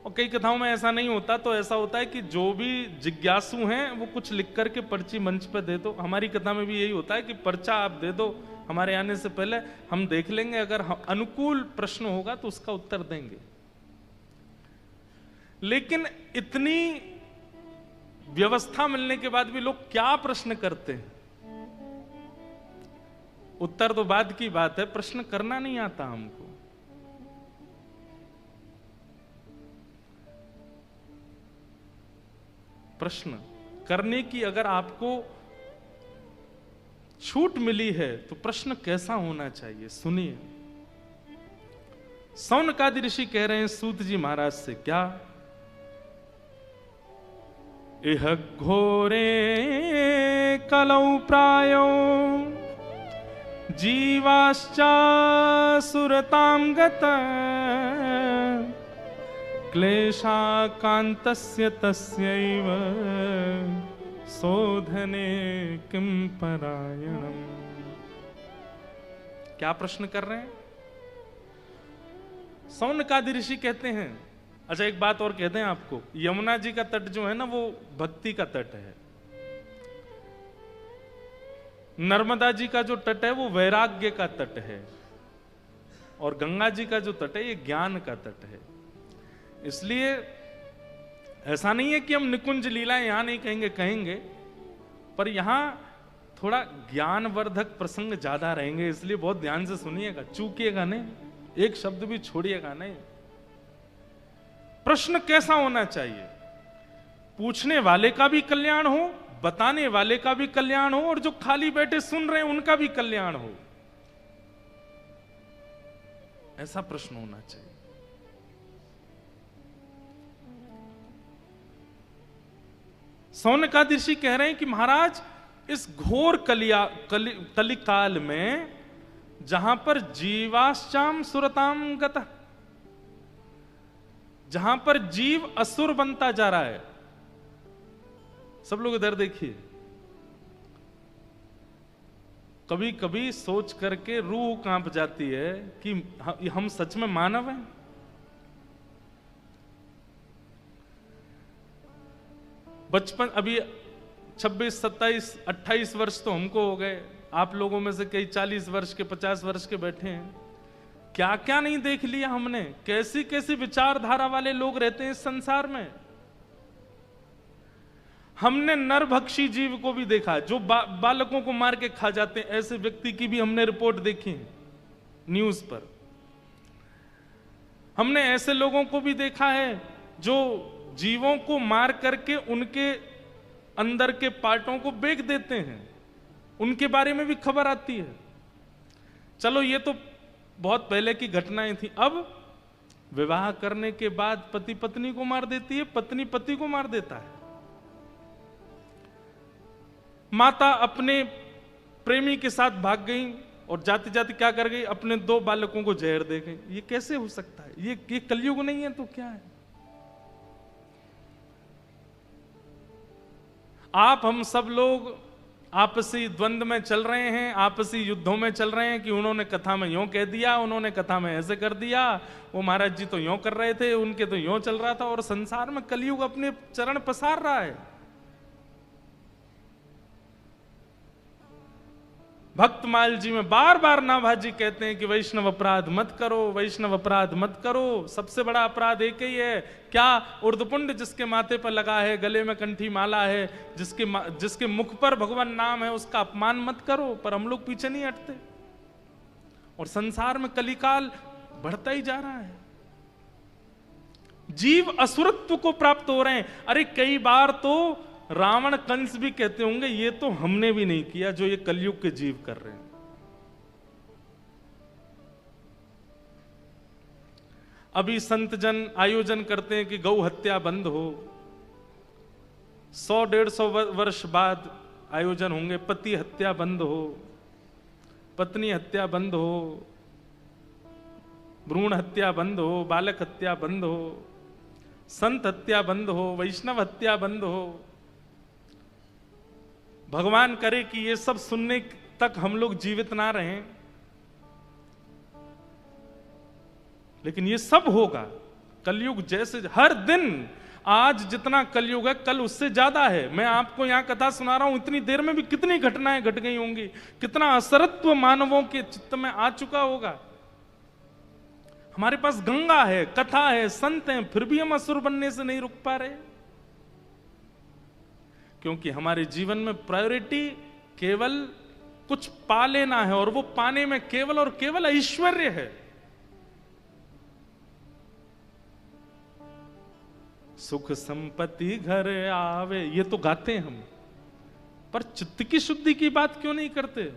और कई कथाओं में ऐसा नहीं होता। तो ऐसा होता है कि जो भी जिज्ञासु हैं वो कुछ लिख करके पर्ची मंच पर दे दो। हमारी कथा में भी यही होता है कि पर्चा आप दे दो, हमारे आने से पहले हम देख लेंगे, अगर अनुकूल प्रश्न होगा तो उसका उत्तर देंगे। लेकिन इतनी व्यवस्था मिलने के बाद भी लोग क्या प्रश्न करते हैं? उत्तर तो बाद की बात है, प्रश्न करना नहीं आता हमको। प्रश्न करने की अगर आपको छूट मिली है तो प्रश्न कैसा होना चाहिए, सुनिए। सौनकादि ऋषि कह रहे हैं सूत जी महाराज से, क्या इह घोरे कलौ प्रायो जीवाश्चा सुरतां गत क्लेशाकान्तस्य तस्यैव शोधने किं परायणम्। क्या प्रश्न कर रहे हैं? सौनकादि ऋषि कहते हैं, अच्छा एक बात और कहते हैं आपको, यमुना जी का तट जो है ना वो भक्ति का तट है। नर्मदा जी का जो तट है वो वैराग्य का तट है और गंगा जी का जो तट है ये ज्ञान का तट है। इसलिए ऐसा नहीं है कि हम निकुंज लीलाएं यहां नहीं कहेंगे, पर यहां थोड़ा ज्ञानवर्धक प्रसंग ज्यादा रहेंगे। इसलिए बहुत ध्यान से सुनिएगा, चूकिएगा नहीं, एक शब्द भी छोड़िएगा नहीं। प्रश्न कैसा होना चाहिए? पूछने वाले का भी कल्याण हो, बताने वाले का भी कल्याण हो और जो खाली बैठे सुन रहे हैं उनका भी कल्याण हो, ऐसा प्रश्न होना चाहिए। सौनकादि ऋषि कह रहे हैं कि महाराज इस घोर कलिकाल में जहां पर जीवाश्चाम सुरताम गतः, जहां पर जीव असुर बनता जा रहा है। सब लोग इधर देखिए, कभी कभी सोच करके रूह कांप जाती है कि हम सच में मानव हैं। बचपन अभी 26, 27, 28 वर्ष तो हमको हो गए, आप लोगों में से कई 40 वर्ष के 50 वर्ष के बैठे हैं। क्या क्या नहीं देख लिया हमने, कैसी कैसी विचारधारा वाले लोग रहते हैं इस संसार में। हमने नरभक्षी जीव को भी देखा, जो बालकों को मार के खा जाते हैं, ऐसे व्यक्ति की भी हमने रिपोर्ट देखी है न्यूज पर। हमने ऐसे लोगों को भी देखा है जो जीवों को मार करके उनके अंदर के पार्टों को बेच देते हैं, उनके बारे में भी खबर आती है। चलो ये तो बहुत पहले की घटनाएं थी। अब विवाह करने के बाद पति पत्नी को मार देती है, पत्नी पति को मार देता है। माता अपने प्रेमी के साथ भाग गई और जाते जाते क्या कर गई, अपने 2 बालकों को जहर दे गई। ये कैसे हो सकता है? ये कलयुग नहीं है तो क्या है? आप हम सब लोग आपसी द्वंद्व में चल रहे हैं, आपसी युद्धों में चल रहे हैं कि उन्होंने कथा में यूं कह दिया, उन्होंने कथा में ऐसे कर दिया, वो महाराज जी तो यूं कर रहे थे, उनके तो यूं चल रहा था। और संसार में कलयुग अपने चरण पसार रहा है। भक्तमाल जी में बार बार नाभाजी कहते हैं कि वैष्णव अपराध मत करो, वैष्णव अपराध मत करो। सबसे बड़ा अपराध एक ही है, क्या? उर्दपुंड जिसके माथे पर लगा है, गले में कंठी माला है, जिसके मुख पर भगवान नाम है, उसका अपमान मत करो। पर हम लोग पीछे नहीं हटते और संसार में कलिकाल बढ़ता ही जा रहा है। जीव असुरत्व को प्राप्त हो रहे हैं। अरे कई बार तो रावण कंस भी कहते होंगे ये तो हमने भी नहीं किया जो ये कलयुग के जीव कर रहे हैं। अभी संत जन आयोजन करते हैं कि गौ हत्या बंद हो। 100-150 वर्ष बाद आयोजन होंगे, पति हत्या बंद हो, पत्नी हत्या बंद हो, भ्रूण हत्या बंद हो, बालक हत्या बंद हो, संत हत्या बंद हो, वैष्णव हत्या बंद हो। भगवान करे कि ये सब सुनने तक हम लोग जीवित ना रहें, लेकिन ये सब होगा। कलयुग जैसे हर दिन, आज जितना कलयुग है कल उससे ज्यादा है। मैं आपको यहां कथा सुना रहा हूं, इतनी देर में भी कितनी घटनाएं घट गई होंगी, कितना असरत्व मानवों के चित्त में आ चुका होगा। हमारे पास गंगा है, कथा है, संत हैं, फिर भी हम असुर बनने से नहीं रुक पा रहे, क्योंकि हमारे जीवन में प्रायोरिटी केवल कुछ पा लेना है, और वो पाने में केवल और केवल ऐश्वर्य है। सुख संपत्ति घर आवे, ये तो गाते हैं हम, पर चित्त की शुद्धि की बात क्यों नहीं करते?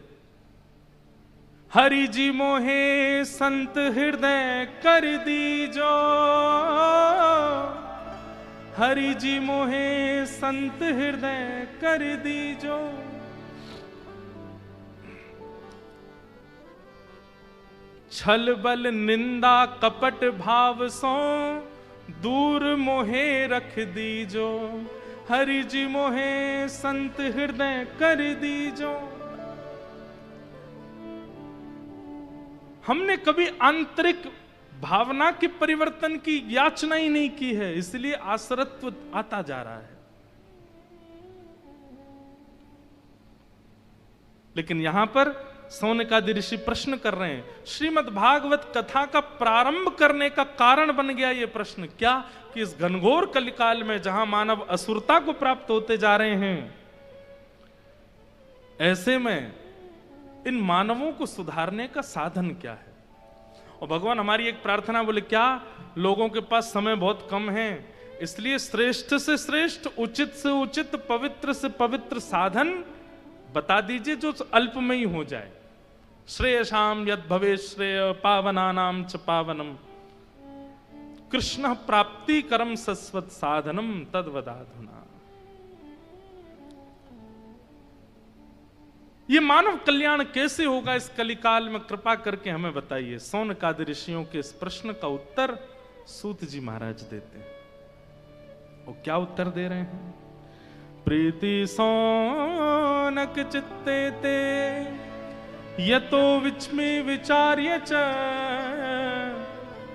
हरि जी मोहे संत हृदय कर दीजो, हरि जी मोहे संत हृदय कर दीजो। छल बल निंदा कपट भाव सो दूर मोहे रख दीजो, हरि जी मोहे संत हृदय कर दीजो। हमने कभी आंतरिक भावना के परिवर्तन की याचना ही नहीं की है, इसलिए आसरत्व आता जा रहा है। लेकिन यहां पर सौनकादि ऋषि प्रश्न कर रहे हैं, श्रीमद् भागवत कथा का प्रारंभ करने का कारण बन गया ये प्रश्न, क्या? कि इस घनघोर कलिकाल में जहां मानव असुरता को प्राप्त होते जा रहे हैं, ऐसे में इन मानवों को सुधारने का साधन क्या है? और भगवान हमारी एक प्रार्थना, बोले क्या लोगों के पास समय बहुत कम है, इसलिए श्रेष्ठ से श्रेष्ठ, उचित से उचित, पवित्र से पवित्र साधन बता दीजिए जो अल्प में ही हो जाए। श्रेयसाम यद भवे श्रेय पावनानाम च पावनम, कृष्ण प्राप्ति करम सस्वत साधनम तद्वदाधुना। ये मानव कल्याण कैसे होगा इस कलिकाल में, कृपा करके हमें बताइए। सौनकादि ऋषियों के इस प्रश्न का उत्तर सूत जी महाराज देते हैं। वो क्या उत्तर दे रहे हैं? प्रीति सौनक चित्ते ते यतो विच्मे विचार्य च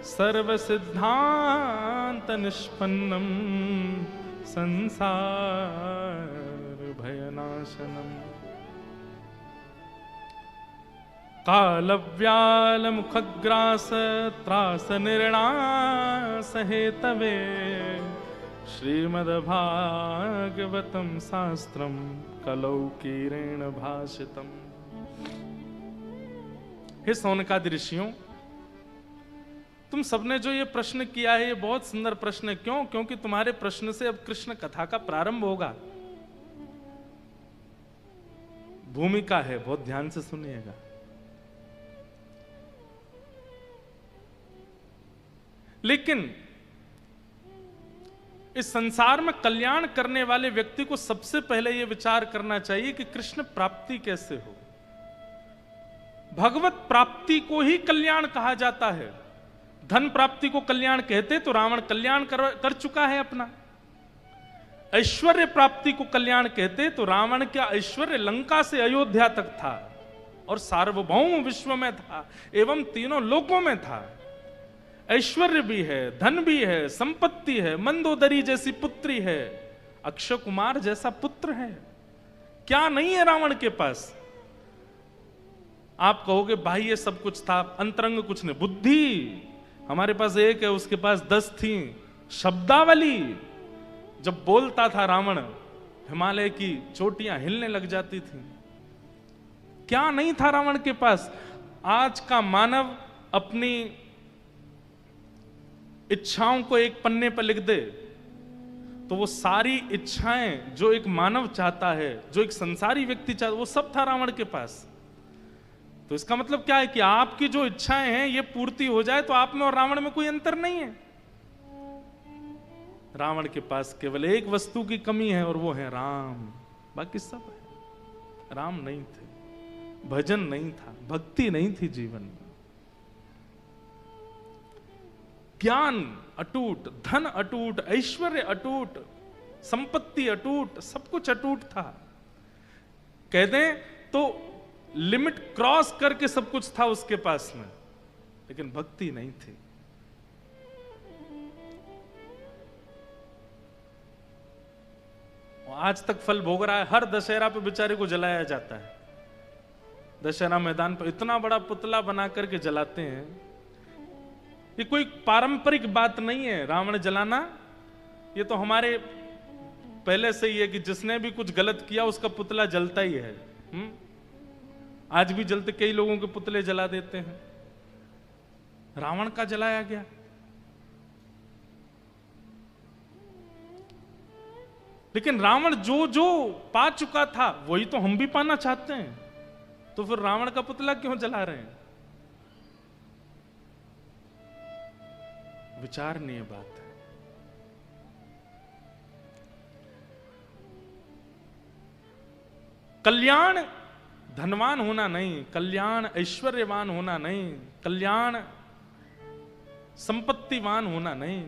सर्व सिद्धांत निष्पन्नम संसार भयनाशनम। कालव्याल मुखग्रास त्रास निर्णास हेतवे श्रीमद्भागवतम शास्त्रम कलौकीरेण भाषितम। हे सौनकादि ऋषियों, तुम सबने जो ये प्रश्न किया है ये बहुत सुंदर प्रश्न है। क्यों? क्योंकि तुम्हारे प्रश्न से अब कृष्ण कथा का प्रारंभ होगा। भूमिका है, बहुत ध्यान से सुनिएगा। लेकिन इस संसार में कल्याण करने वाले व्यक्ति को सबसे पहले यह विचार करना चाहिए कि कृष्ण प्राप्ति कैसे हो। भगवत प्राप्ति को ही कल्याण कहा जाता है। धन प्राप्ति को कल्याण कहते तो रावण कल्याण कर चुका है अपना। ऐश्वर्य प्राप्ति को कल्याण कहते तो रावण का ऐश्वर्य लंका से अयोध्या तक था और सार्वभौम विश्व में था एवं तीनों लोकों में था। ऐश्वर्य भी है, धन भी है, संपत्ति है, मंदोदरी जैसी पुत्री है, अक्षय कुमार जैसा पुत्र है। क्या नहीं है रावण के पास? आप कहोगे भाई ये सब कुछ था, अंतरंग कुछ नहीं। बुद्धि हमारे पास एक है, उसके पास 10 थी। शब्दावली, जब बोलता था रावण हिमालय की चोटियां हिलने लग जाती थी। क्या नहीं था रावण के पास? आज का मानव अपनी इच्छाओं को एक पन्ने पर लिख दे तो वो सारी इच्छाएं जो एक मानव चाहता है, जो एक संसारी व्यक्ति चाहता है, वो सब था रावण के पास। तो इसका मतलब क्या है कि आपकी जो इच्छाएं हैं ये पूर्ति हो जाए तो आप में और रावण में कोई अंतर नहीं है। रावण के पास केवल एक वस्तु की कमी है और वो है राम, बाकी सब है। राम नहीं थे, भजन नहीं था, भक्ति नहीं थी जीवन में। ज्ञान अटूट, धन अटूट, ऐश्वर्य अटूट, संपत्ति अटूट, सब कुछ अटूट था। कह दें तो लिमिट क्रॉस करके सब कुछ था उसके पास में, लेकिन भक्ति नहीं थी। आज तक फल भोग रहा है। हर दशहरा पे बेचारे को जलाया जाता है। दशहरा मैदान पर इतना बड़ा पुतला बना करके जलाते हैं। ये कोई पारंपरिक बात नहीं है रावण जलाना। ये तो हमारे पहले से ही है कि जिसने भी कुछ गलत किया उसका पुतला जलता ही है। आज भी जलते, कई लोगों के पुतले जला देते हैं। रावण का जलाया गया। लेकिन रावण जो जो पा चुका था वही तो हम भी पाना चाहते हैं, तो फिर रावण का पुतला क्यों जला रहे हैं? विचारणीय बात है। कल्याण धनवान होना नहीं, कल्याण ऐश्वर्यवान होना नहीं, कल्याण संपत्तिवान होना नहीं,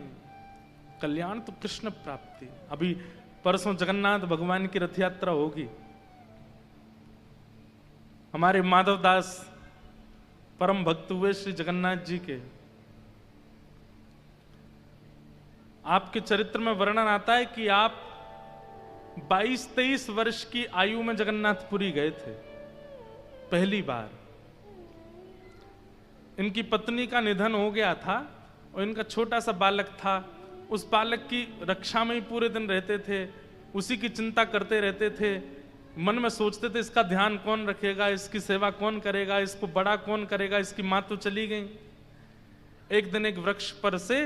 कल्याण तो कृष्ण प्राप्ति। अभी परसों जगन्नाथ भगवान की रथ यात्रा होगी। हमारे माधवदास परम भक्त हुए श्री जगन्नाथ जी के। आपके चरित्र में वर्णन आता है कि आप 22-23 वर्ष की आयु में जगन्नाथपुरी गए थे पहली बार। इनकी पत्नी का निधन हो गया था और इनका छोटा सा बालक था। उस बालक की रक्षा में ही पूरे दिन रहते थे, उसी की चिंता करते रहते थे। मन में सोचते थे इसका ध्यान कौन रखेगा, इसकी सेवा कौन करेगा, इसको बड़ा कौन करेगा। इसकी माँ तो चली गई। एक दिन एक वृक्ष पर से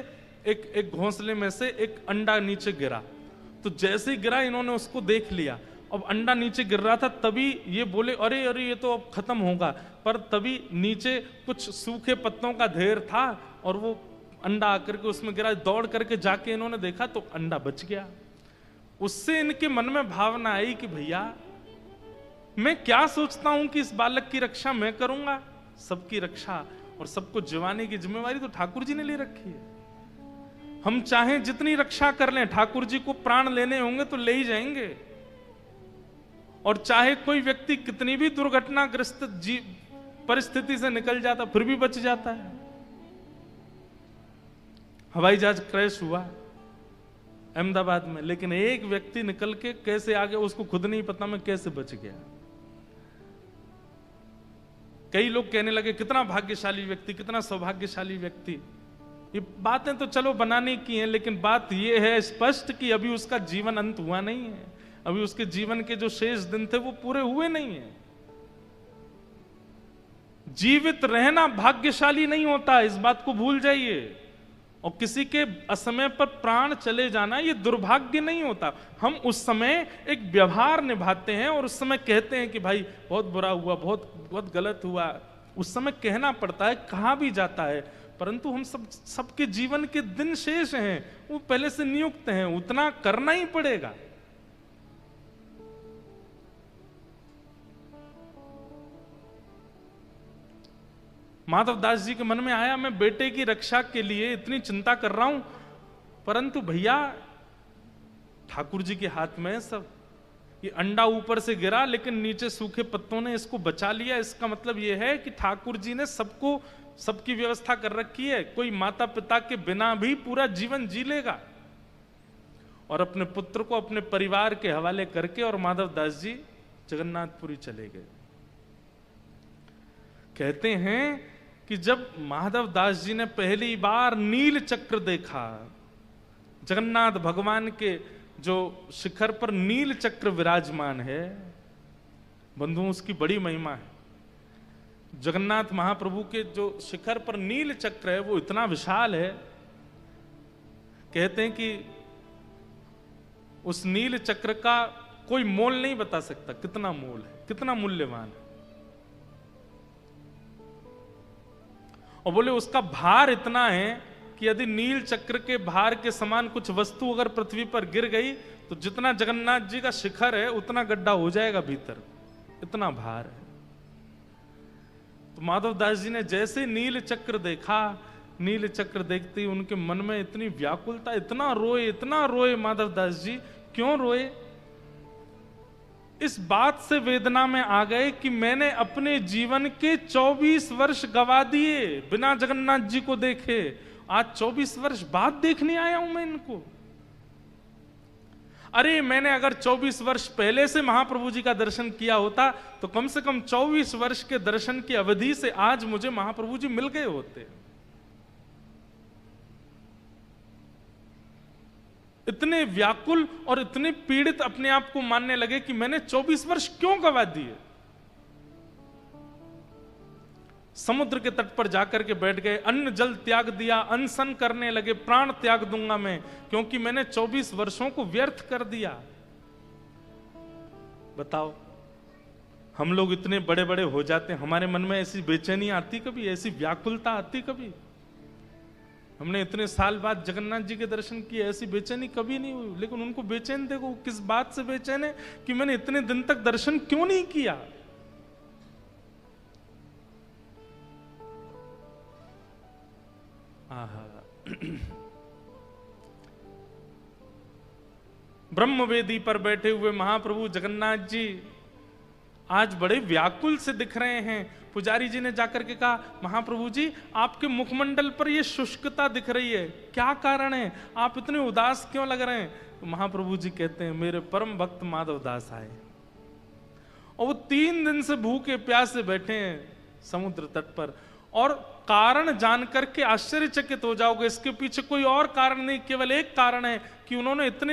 एक घोंसले में से एक अंडा नीचे गिरा। तो जैसे ही गिरा इन्होंने उसको देख लिया। अब अंडा नीचे गिर रहा था, तभी ये बोले अरे अरे ये तो अब खत्म होगा। पर तभी नीचे कुछ सूखे पत्तों का ढेर था और वो अंडा आकर के उसमें गिरा। दौड़ करके जाके इन्होंने देखा तो अंडा बच गया। उससे इनके मन में भावना आई कि भैया मैं क्या सोचता हूं कि इस बालक की रक्षा मैं करूंगा। सबकी रक्षा और सबको जिवाने की जिम्मेवारी तो ठाकुर जी ने ले रखी है। हम चाहें जितनी रक्षा कर लें, ठाकुर जी को प्राण लेने होंगे तो ले ही जाएंगे। और चाहे कोई व्यक्ति कितनी भी दुर्घटनाग्रस्त परिस्थिति से निकल जाता फिर भी बच जाता है। हवाई जहाज क्रैश हुआ अहमदाबाद में, लेकिन एक व्यक्ति निकल के कैसे आ गया उसको खुद नहीं पता मैं कैसे बच गया। कई लोग कहने लगे कितना भाग्यशाली व्यक्ति, कितना सौभाग्यशाली व्यक्ति। ये बातें तो चलो बनाने की हैं, लेकिन बात ये है स्पष्ट कि अभी उसका जीवन अंत हुआ नहीं है। अभी उसके जीवन के जो शेष दिन थे वो पूरे हुए नहीं है। जीवित रहना भाग्यशाली नहीं होता, इस बात को भूल जाइए। और किसी के असमय पर प्राण चले जाना ये दुर्भाग्य नहीं होता। हम उस समय एक व्यवहार निभाते हैं और उस समय कहते हैं कि भाई बहुत बुरा हुआ, बहुत बहुत गलत हुआ। उस समय कहना पड़ता है, कहा भी जाता है। परंतु हम सबके जीवन के दिन शेष हैं, वो पहले से नियुक्त हैं, उतना करना ही पड़ेगा। माधव दास जी के मन में आया, मैं बेटे की रक्षा के लिए इतनी चिंता कर रहा हूं, परंतु भैया ठाकुर जी के हाथ में है सब। ये अंडा ऊपर से गिरा लेकिन नीचे सूखे पत्तों ने इसको बचा लिया। इसका मतलब ये है कि ठाकुर जी ने सबको, सबकी व्यवस्था कर रखी है। कोई माता पिता के बिना भी पूरा जीवन जी लेगा। और अपने पुत्र को अपने परिवार के हवाले करके और माधव दास जी जगन्नाथपुरी चले गए। कहते हैं कि जब माधव दास जी ने पहली बार नील चक्र देखा, जगन्नाथ भगवान के जो शिखर पर नील चक्र विराजमान है, बंधुओं उसकी बड़ी महिमा है। जगन्नाथ महाप्रभु के जो शिखर पर नील चक्र है वो इतना विशाल है, कहते हैं कि उस नील चक्र का कोई मोल नहीं बता सकता कितना मोल है, कितना मूल्यवान है। और बोले उसका भार इतना है कि यदि नील चक्र के भार के समान कुछ वस्तु अगर पृथ्वी पर गिर गई तो जितना जगन्नाथ जी का शिखर है उतना गड्ढा हो जाएगा भीतर, इतना भार है। तो माधव दास जी ने जैसे नील चक्र देखा, नील चक्र देखते ही उनके मन में इतनी व्याकुलता, इतना रोए माधव दास जी। क्यों रोए? इस बात से वेदना में आ गए कि मैंने अपने जीवन के 24 वर्ष गवा दिए बिना जगन्नाथ जी को देखे। आज 24 वर्ष बाद देखने आया हूं मैं इनको। अरे मैंने अगर 24 वर्ष पहले से महाप्रभु जी का दर्शन किया होता तो कम से कम 24 वर्ष के दर्शन की अवधि से आज मुझे महाप्रभु जी मिल गए होते। इतने व्याकुल और इतने पीड़ित अपने आप को मानने लगे कि मैंने 24 वर्ष क्यों गवा दिए। समुद्र के तट पर जाकर के बैठ गए, अन्न जल त्याग दिया, अनशन करने लगे, प्राण त्याग दूंगा मैं, क्योंकि मैंने 24 वर्षों को व्यर्थ कर दिया। बताओ, हम लोग इतने बड़े बड़े हो जाते हैं, हमारे मन में ऐसी बेचैनी आती कभी, ऐसी व्याकुलता आती कभी? हमने इतने साल बाद जगन्नाथ जी के दर्शन किए, ऐसी बेचैनी कभी नहीं हुई। लेकिन उनको बेचैन देखो, किस बात से बेचैन है कि मैंने इतने दिन तक दर्शन क्यों नहीं किया। ब्रह्मवेदी पर बैठे हुए महाप्रभु जगन्नाथ जी आज बड़े व्याकुल से दिख रहे हैं। पुजारी जी ने जाकर के कहा, महाप्रभु जी आपके मुखमंडल पर ये शुष्कता दिख रही है, क्या कारण है? आप इतने उदास क्यों लग रहे हैं? तो महाप्रभु जी कहते हैं, मेरे परम भक्त माधव दास आए और वो 3 दिन से भूखे प्यासे बैठे हैं समुद्र तट पर। और कारण जानकर के आश्चर्यचकित हो जाओगे, इसके पीछे कोई और कारण नहीं, केवल एक कारण है कि उन्होंने इतने